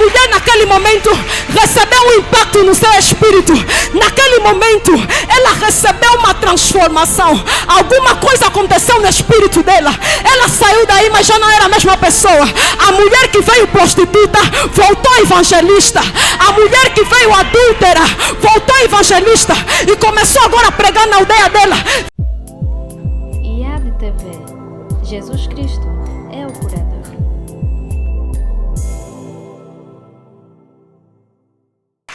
mulher naquele momento recebeu um impacto no seu espírito. Naquele momento ela recebeu uma transformação. Alguma coisa aconteceu no espírito dela. Ela saiu daí, mas já não era a mesma pessoa. A mulher que veio prostituta voltou evangelista. A mulher que veio adúltera voltou evangelista e começou agora a pregar na aldeia dela. IAD TV. Jesus Cristo é o curador.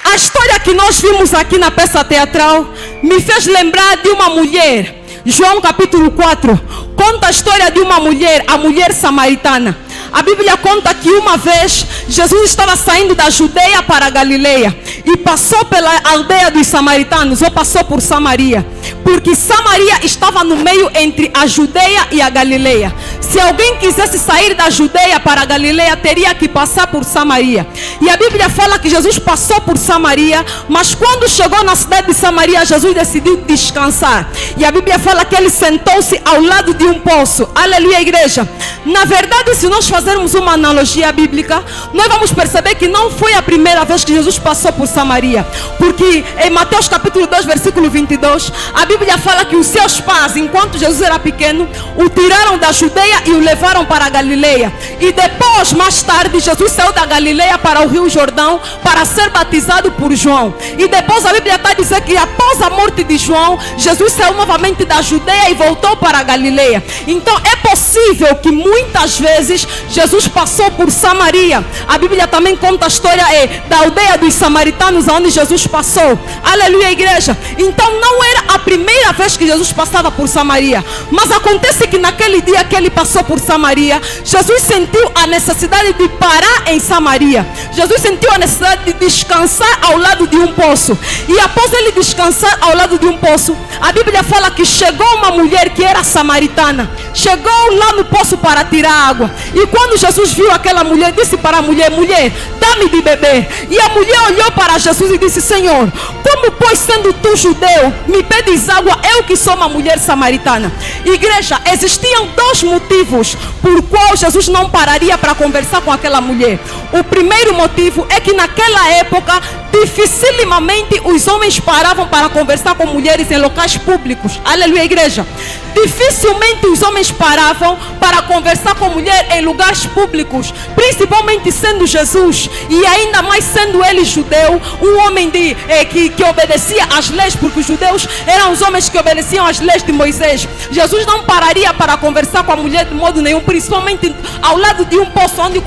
A história que nós vimos aqui na peça teatral me fez lembrar de uma mulher. João capítulo 4 conta a história de uma mulher, a mulher samaritana. A Bíblia conta que uma vez Jesus estava saindo da Judeia para a Galileia e passou pela aldeia dos samaritanos, ou passou por Samaria, porque Samaria estava no meio entre a Judeia e a Galileia. Se alguém quisesse sair da Judeia para a Galileia, teria que passar por Samaria. E a Bíblia fala que Jesus passou por Samaria, mas quando chegou na cidade de Samaria, Jesus decidiu descansar. E a Bíblia fala que ele sentou-se ao lado de um poço. Aleluia, igreja. Na verdade, se nós fazermos uma analogia bíblica, nós vamos perceber que não foi a primeira vez que Jesus passou por Samaria. Porque em Mateus capítulo 2, versículo 22, a Bíblia fala que os seus pais, enquanto Jesus era pequeno, o tiraram da Judeia e o levaram para a Galileia. E depois, mais tarde, Jesus saiu da Galileia para o Rio Jordão para ser batizado por João. E depois a Bíblia está dizendo que após a morte de João, Jesus saiu novamente da Judeia e voltou para a Galileia. Então é possível que muitas vezes Jesus passou por Samaria. A Bíblia também conta a história da aldeia dos samaritanos, onde Jesus passou. Aleluia, igreja. Então não era a primeira vez que Jesus passava por Samaria, mas acontece que naquele dia que ele passou por Samaria, Jesus sentiu a necessidade de parar em Samaria. Jesus sentiu a necessidade de descansar ao lado de um poço. E após ele descansar ao lado de um poço, a Bíblia fala que chegou uma mulher que era samaritana. Chegou lá no poço para tirar água. E quando Jesus viu aquela mulher, disse para a mulher: mulher, dá-me de beber. E a mulher olhou para Jesus e disse: Senhor, como pois sendo tu judeu, me pedes água, eu que sou uma mulher samaritana? Igreja, existiam dois motivos por qual Jesus não pararia para conversar com aquela mulher. O primeiro motivo é que naquela época dificilmente os homens paravam para conversar com mulheres em locais públicos. Aleluia, igreja. Dificilmente os homens paravam para conversar com mulher em lugares públicos, principalmente sendo Jesus e ainda mais sendo ele judeu, um homem que obedecia às leis, porque os judeus eram os homens que obedeciam às leis de Moisés. Jesus não pararia para conversar com a mulher de modo nenhum, principalmente ao lado de um poço onde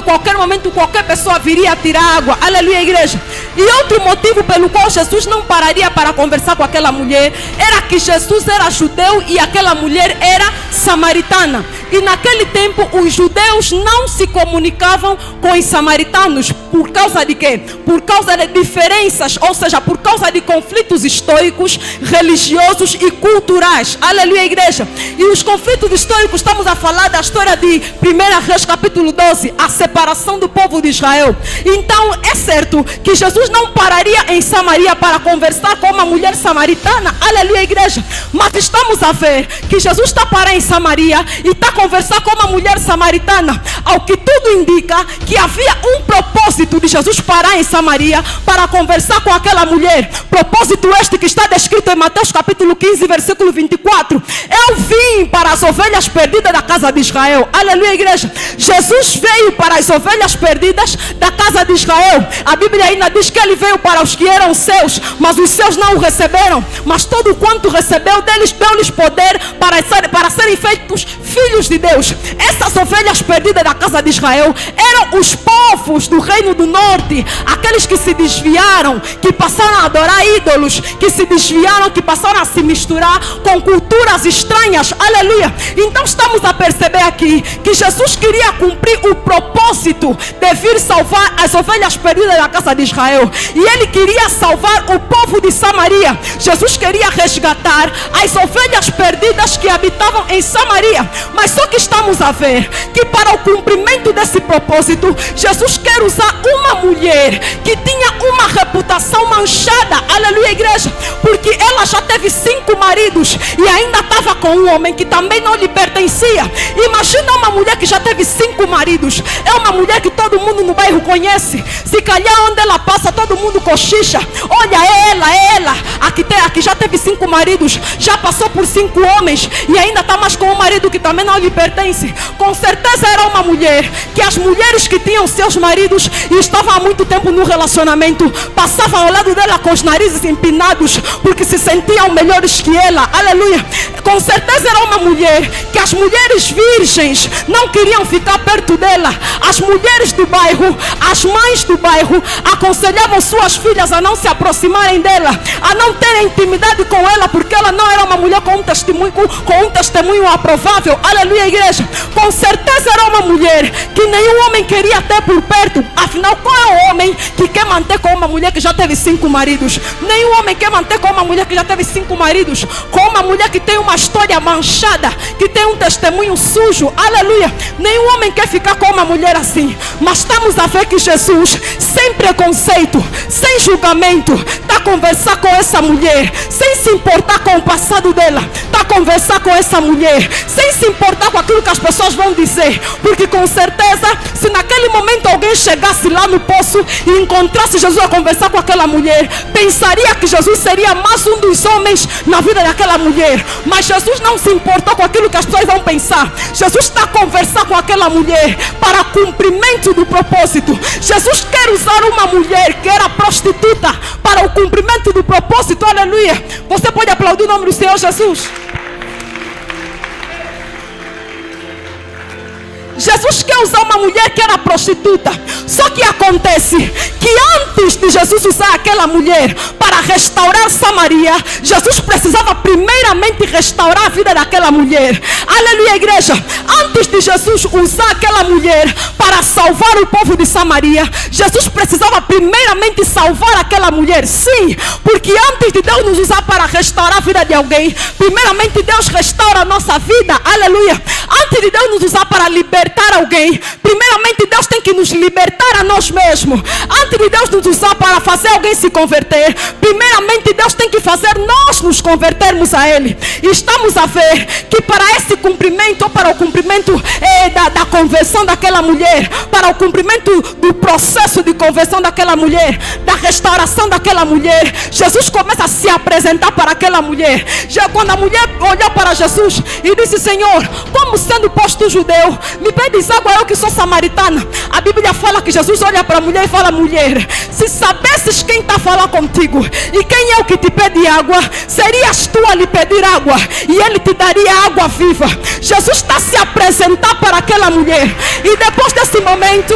qualquer momento qualquer pessoa viria a tirar água. Aleluia, igreja. E outro motivo pelo qual Jesus não pararia para conversar com aquela mulher era que Jesus era judeu e aquela mulher era samaritana. E naquele tempo os judeus não se comunicavam com os samaritanos. Por causa de quê? Por causa de diferenças, ou seja, por causa de conflitos históricos, religiosos e culturais. Aleluia, igreja. E os conflitos históricos, estamos a falar da história de 1 Reis capítulo 12, a separação do povo de Israel. Então é certo que Jesus não pararia em Samaria para conversar com uma mulher samaritana. Aleluia, igreja. Mas estamos a ver que Jesus está parando em Samaria e está a conversar com uma mulher samaritana. Ao que tudo indica que havia um propósito de Jesus parar em Samaria para conversar com aquela mulher. Propósito este que está descrito em Mateus capítulo 15, versículo 24. Eu vim para as ovelhas perdidas da casa de Israel. Aleluia, igreja. Jesus veio para as ovelhas perdidas da casa de Israel. A Bíblia ainda diz que ele veio para os que eram seus, mas os seus não o receberam. Mas todo quanto recebeu deles, deu-lhes poder para serem feitos filhos de Deus. Essas ovelhas perdidas da casa de Israel eram os povos do reino do norte, aqueles que se desviaram, que passaram a adorar ídolos, que se desviaram, que passaram a se misturar com culturas estranhas. Aleluia. Então estamos a perceber aqui que Jesus queria cumprir o propósito de vir salvar as ovelhas perdidas da casa de Israel, e ele queria salvar o povo de Samaria. Jesus queria resgatar as ovelhas perdidas que habitavam em Samaria. Mas só que estamos a ver que para o cumprimento desse propósito, Jesus Jesus quer usar uma mulher que tinha uma reputação manchada, aleluia, igreja, porque ela já teve 5 maridos e ainda estava com um homem que também não lhe pertencia. Imagina uma mulher que já teve 5 maridos. É uma mulher que todo mundo no bairro conhece. Se calhar onde ela passa todo mundo cochicha. Olha, é ela. Aqui já teve 5 maridos, já passou por 5 homens e ainda está mais com um marido que também não lhe pertence. Com certeza era uma mulher que as mulheres que tinham seus maridos e estavam há muito tempo no relacionamento passavam ao lado dela com os narizes empinados porque se sentiam melhores que ela, aleluia. Com certeza era uma mulher que as mulheres virgens não queriam ficar perto dela. As mulheres do bairro, as mães do bairro aconselhavam suas filhas a não se aproximarem dela, a não terem intimidade com ela, porque ela não era uma mulher com um testemunho aprovável, aleluia, igreja. Com certeza era uma mulher que nenhum homem queria ter por perto. Afinal, qual é o homem que quer manter com uma mulher que já teve 5 maridos? Nenhum homem quer manter com uma mulher que já teve 5 maridos, com uma mulher que tem uma história manchada, que tem um testemunho sujo, aleluia. Nenhum homem quer ficar com uma mulher assim. Mas estamos a ver que Jesus, sem preconceito, sem julgamento, está a conversar com essa mulher, sem se importar com o passado dela, está a conversar com essa mulher, sem se importar com aquilo que as pessoas vão dizer, porque com certeza, se naquele momento alguém chegasse lá no poço e encontrasse Jesus a conversar com aquela mulher, pensaria que Jesus seria mais um dos homens na vida daquela mulher. Mas Jesus não se importou com aquilo que as pessoas vão pensar. Jesus está a conversar com aquela mulher para cumprimento do propósito. Jesus quer usar uma mulher que era prostituta para o cumprimento do propósito, aleluia. Você pode aplaudir o nome do Senhor Jesus? Jesus quer usar uma mulher que era prostituta. Só que acontece que antes de Jesus usar aquela mulher para restaurar Samaria, Jesus precisava primeiramente restaurar a vida daquela mulher. Aleluia, igreja. Antes de Jesus usar aquela mulher para salvar o povo de Samaria, Jesus precisava primeiramente salvar aquela mulher. Sim, porque antes de Deus nos usar para restaurar a vida de alguém, primeiramente Deus restaura a nossa vida. Aleluia. Antes de Deus nos usar para libertar alguém, primeiramente Deus tem que nos libertar a nós mesmos. Antes de Deus nos usar para fazer alguém se converter, primeiramente Deus tem que fazer nós nos convertermos a Ele. E estamos a ver que para esse cumprimento, ou para o cumprimento da conversão daquela mulher, para o cumprimento do processo de conversão daquela mulher, da restauração daquela mulher, Jesus começa a se apresentar para aquela mulher. Já quando a mulher olhou para Jesus e disse: Senhor, como sendo posto judeu, me pedes água, eu que sou samaritana. A Bíblia fala que Jesus olha para a mulher e fala: mulher, se sabesses quem está a falar contigo e quem é o que te pede água, serias tu a lhe pedir água e ele te daria água viva. Jesus está a se apresentar para aquela mulher. E depois desse momento,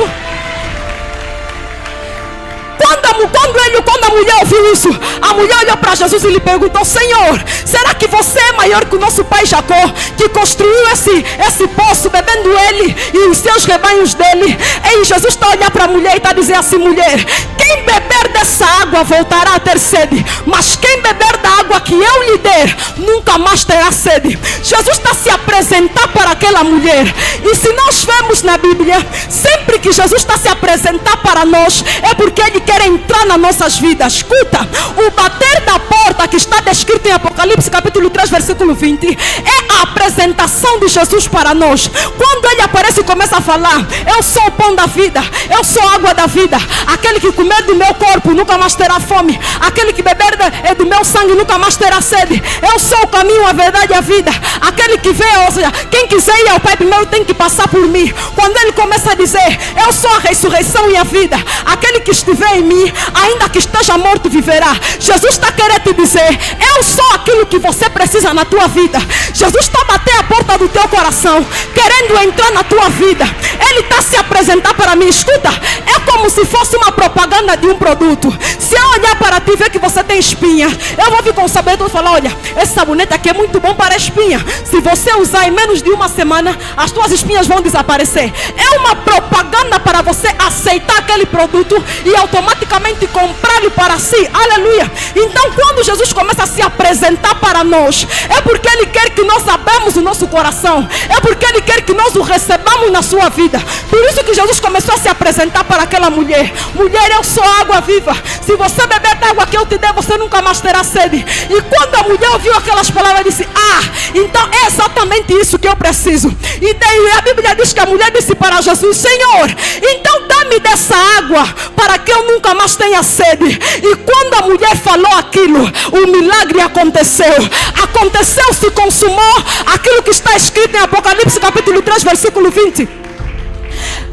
quando a mulher ouviu isso, a mulher olhou para Jesus e lhe perguntou: Senhor, será que você é maior que o nosso pai Jacó, que construiu esse poço, bebendo ele e os seus rebanhos dele? E Jesus está a olhar para a mulher e está a dizer assim: mulher, quem beber dessa água voltará a ter sede, mas quem beber da água que eu lhe der, nunca mais terá sede. Jesus está a se apresentar para aquela mulher. E se nós vemos na Bíblia, sempre que Jesus está a se apresentar para nós, é porque Ele quer entrar nas nossas vidas. Escuta, o bater da porta que está descrito em Apocalipse capítulo 3 versículo 20 é a apresentação de Jesus para nós. Quando Ele aparece e começa a falar: eu sou o pão da vida, eu sou a água da vida, aquele que comer do meu corpo nunca mais terá fome, aquele que beber do meu sangue nunca mais terá sede, eu sou o caminho, a verdade e a vida, aquele que vê, ou seja, quem quiser ir ao Pai primeiro tem que passar por mim. Quando Ele começa a dizer: eu sou a ressurreição e a vida, aquele que estiver em mim, ainda que esteja morto, viverá. Jesus está querendo te dizer: eu sou aquilo que você precisa na tua vida. Jesus está a bater a porta do teu coração, querendo entrar na tua vida. Ele está a se apresentar para mim. Escuta, é como se fosse uma propaganda de um produto. Se eu olhar para ti e ver que você tem espinha, eu vou vir com o sabonete e falar: olha, esse sabonete aqui é muito bom para a espinha. Se você usar em menos de uma semana, as tuas espinhas vão desaparecer. É uma propaganda para você aceitar aquele produto e automaticamente comprá-lo para si. Aleluia. Então quando Jesus começa a se apresentar para nós, é porque Ele quer que nós abamos o nosso coração, é porque Ele quer que nós o recebamos na sua vida. Por isso que Jesus começou a se apresentar para aquela mulher: mulher, eu sou a água viva. Se você beber da água que eu te der, você nunca mais terá sede. E quando a mulher ouviu aquelas palavras, disse: ah, então é exatamente isso que eu preciso. E daí a Bíblia diz que a mulher disse para Jesus: Senhor, então dá-me dessa água para que eu nunca mais tenha sede. E quando a mulher falou aquilo, o milagre aconteceu. Aconteceu, se consumou aquilo que está escrito em Apocalipse capítulo 3, versículo 20.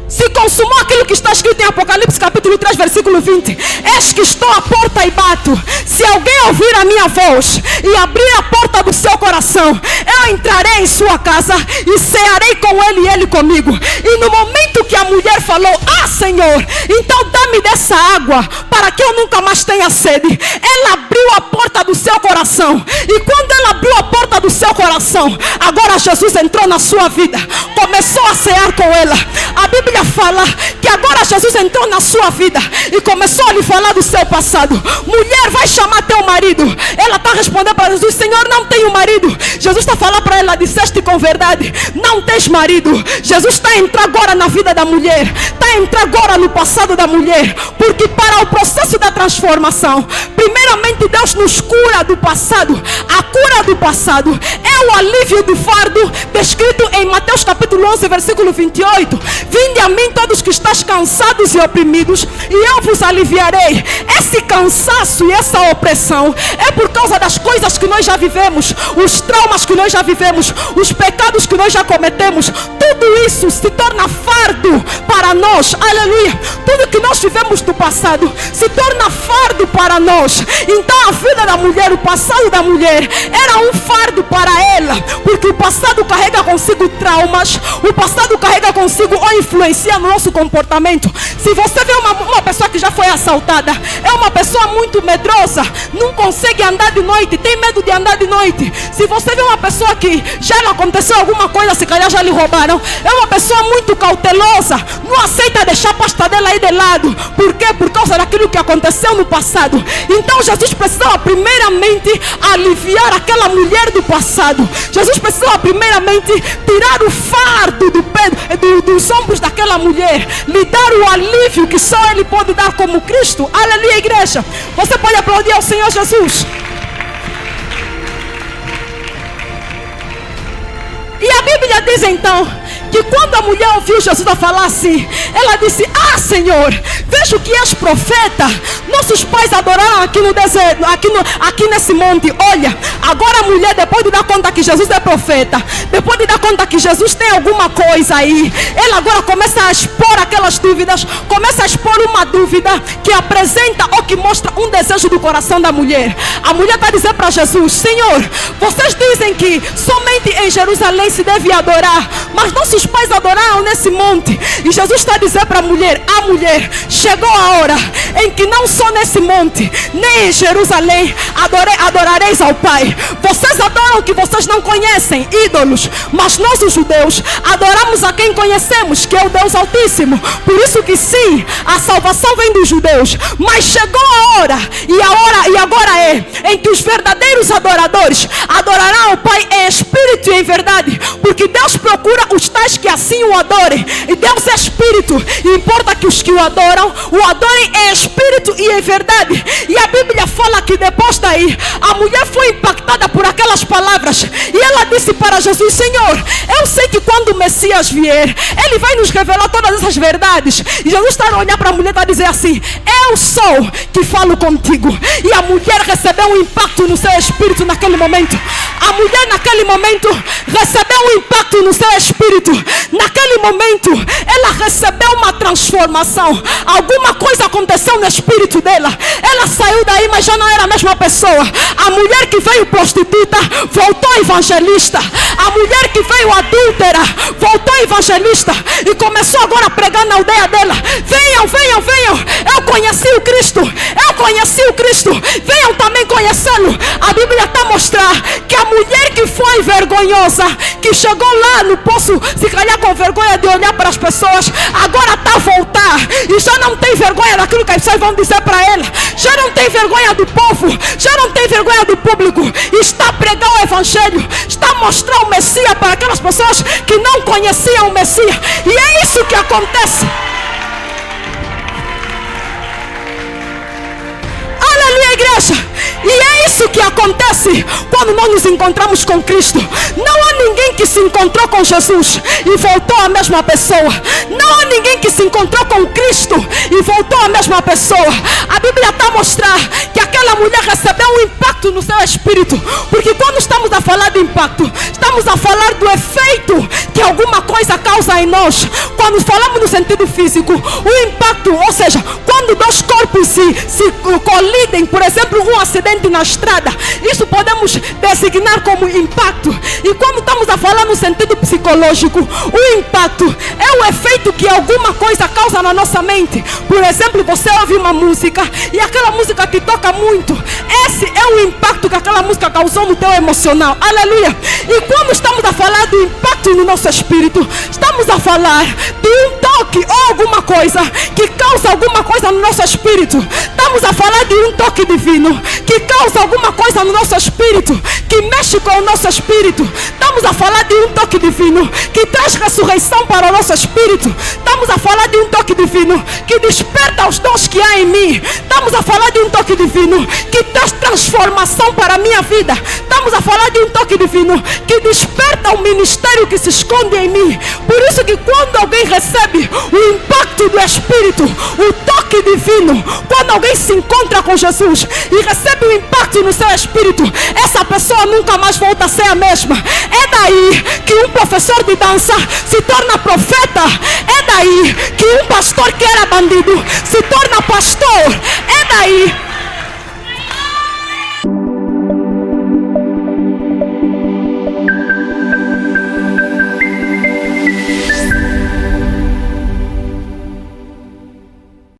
Se consumou aquilo que está escrito em Apocalipse capítulo 3, versículo 20. Eis que estou à porta e bato. Se alguém ouvir a minha voz e abrir a porta do seu coração, eu entrarei em sua casa e cearei com ele e ele comigo. E no momento que a mulher falou: ah, Senhor, então dá-me dessa água para que eu nunca mais tenha sede, ela abriu a porta do seu coração. E quando ela abriu a porta do seu coração, agora Jesus entrou na sua vida, começou a cear com ela. A Bíblia fala que agora Jesus entrou na sua vida e começou a lhe falar do seu passado. Mulher, vai chamar teu marido. Ela está respondendo para Jesus: Senhor, não tenho marido. Jesus está falando para ela: disseste com verdade, não tens marido. Jesus está a entrar agora na vida da mulher, está a entrar agora no passado da mulher, porque para o processo da transformação, primeiramente Deus nos cura do passado. A cura do passado é o alívio do fardo descrito em Mateus capítulo 11, versículo 28. Vinde a mim todos que estáis cansados e oprimidos, e eu vos aliviarei. Esse cansaço e essa opressão é por causa das coisas que nós já vivemos, os traumas que nós já vivemos, os pecados que nós já cometemos. Tudo isso se torna fardo para nós. Aleluia. Tudo que nós vivemos do passado se torna fardo para nós. Então a vida da mulher, o passado da mulher era um fardo para ela, porque o passado carrega consigo traumas, o passado carrega consigo ou influencia no nosso comportamento. Se você vê uma pessoa que já foi assaltada, é uma pessoa muito medrosa, não consegue andar de noite, tem medo de andar de noite. Se você vê uma pessoa que já lhe aconteceu alguma coisa, se calhar já lhe roubaram, é uma pessoa muito cautelosa, não aceita deixar a pasta dela aí de lado. Por quê? Por causa daquilo que aconteceu no passado. Então Jesus precisava primeiramente aliviar aquela mulher do passado. Jesus precisava primeiramente tirar o fardo dos ombros daquela mulher, lhe dar o alívio que só Ele pode dar como Cristo. Aleluia, igreja. Você pode aplaudir ao Senhor Jesus. E a Bíblia diz então que quando a mulher ouviu Jesus a falar assim, ela disse: ah, Senhor, vejo que és profeta. Nossos pais adoraram aqui no deserto, aqui nesse monte. Olha, agora a mulher, depois de dar conta que Jesus é profeta, depois de dar conta que Jesus tem alguma coisa aí, ela agora começa a expor aquelas dúvidas, começa a expor uma dúvida que apresenta ou que mostra um desejo do coração da mulher. A mulher está dizendo para Jesus: Senhor, vocês dizem que somente em Jerusalém se deve adorar, mas nossos pais adoraram nesse monte. E Jesus está dizendo para a mulher: chegou a hora em que não só nesse monte, nem em Jerusalém adorareis ao Pai. Vocês adoram o que vocês não conhecem, ídolos, mas nós os judeus adoramos a quem conhecemos, que é o Deus Altíssimo. Por isso que sim, a salvação vem dos judeus, mas chegou a hora, e agora é em que os verdadeiros adoradores adorarão o Pai em espírito e em verdade, porque Deus procura os tais que assim o adorem. E Deus é espírito, e importa que os que o adorem em espírito e em verdade. E a Bíblia fala que depois daí a mulher foi impactada por aquelas palavras, e ela disse para Jesus: Senhor, eu sei que quando o Messias vier, Ele vai nos revelar todas essas verdades. E Jesus está a olhar para a mulher e está a dizer assim: eu sou que falo contigo. E a mulher recebeu um impacto no seu espírito naquele momento. A mulher naquele momento recebeu um impacto no seu espírito. Naquele momento ela recebeu uma transformação. Alguma coisa aconteceu no espírito dela. Ela saiu daí, mas já não era a mesma pessoa. A mulher que veio prostituta voltou evangelista. A mulher que veio adúltera voltou evangelista e começou agora a pregar na aldeia dela: venham, venham, venham, vergonhosa, que chegou lá no poço, se calhar com vergonha de olhar para as pessoas, agora está a voltar e já não tem vergonha daquilo que as pessoas vão dizer para ela, já não tem vergonha do povo, já não tem vergonha do público, está a pregar o evangelho, está a mostrar o Messias para aquelas pessoas que não conheciam o Messias. E é isso que acontece. Aleluia, igreja. E é isso que acontece quando nós nos encontramos com Cristo. Não há ninguém que se encontrou com Jesus e voltou a mesma pessoa. Não há ninguém que se encontrou com Cristo e voltou a mesma pessoa. A Bíblia está a mostrar que aquela mulher recebeu um impacto no seu espírito. Porque quando estamos a falar de impacto, estamos a falar do efeito que alguma coisa causa em nós. Quando falamos no sentido físico, o impacto, ou seja, quando dois corpos se colidem, por exemplo, um acidente na estrada, isso podemos designar como impacto. E quando estamos a falar no sentido psicológico, o impacto é o efeito que alguma coisa causa na nossa mente. Por exemplo, você ouve uma música e aquela música te toca muito. Esse é o impacto que aquela música causou no teu emocional. Aleluia. E quando estamos a falar do impacto no nosso espírito, estamos a falar de um toque ou alguma coisa que causa alguma coisa no nosso espírito. Estamos a falar de um toque divino que causa alguma coisa no nosso espírito, que mexe com o nosso espírito. Estamos a falar de um toque divino que traz ressurreição para o nosso espírito. Estamos a falar de um toque divino que desperta os dons que há em mim. Estamos a falar de um toque divino que traz transformação para a minha vida. Estamos a falar de um toque divino que desperta o ministério que se esconde em mim. Por isso que quando alguém recebe o impacto do Espírito, o toque divino, quando alguém se encontra com Jesus e recebe o impacto no seu espírito, essa pessoa nunca mais volta a ser a mesma. É daí que um professor de dança se torna profeta. É daí que um pastor que era bandido se torna pastor. É daí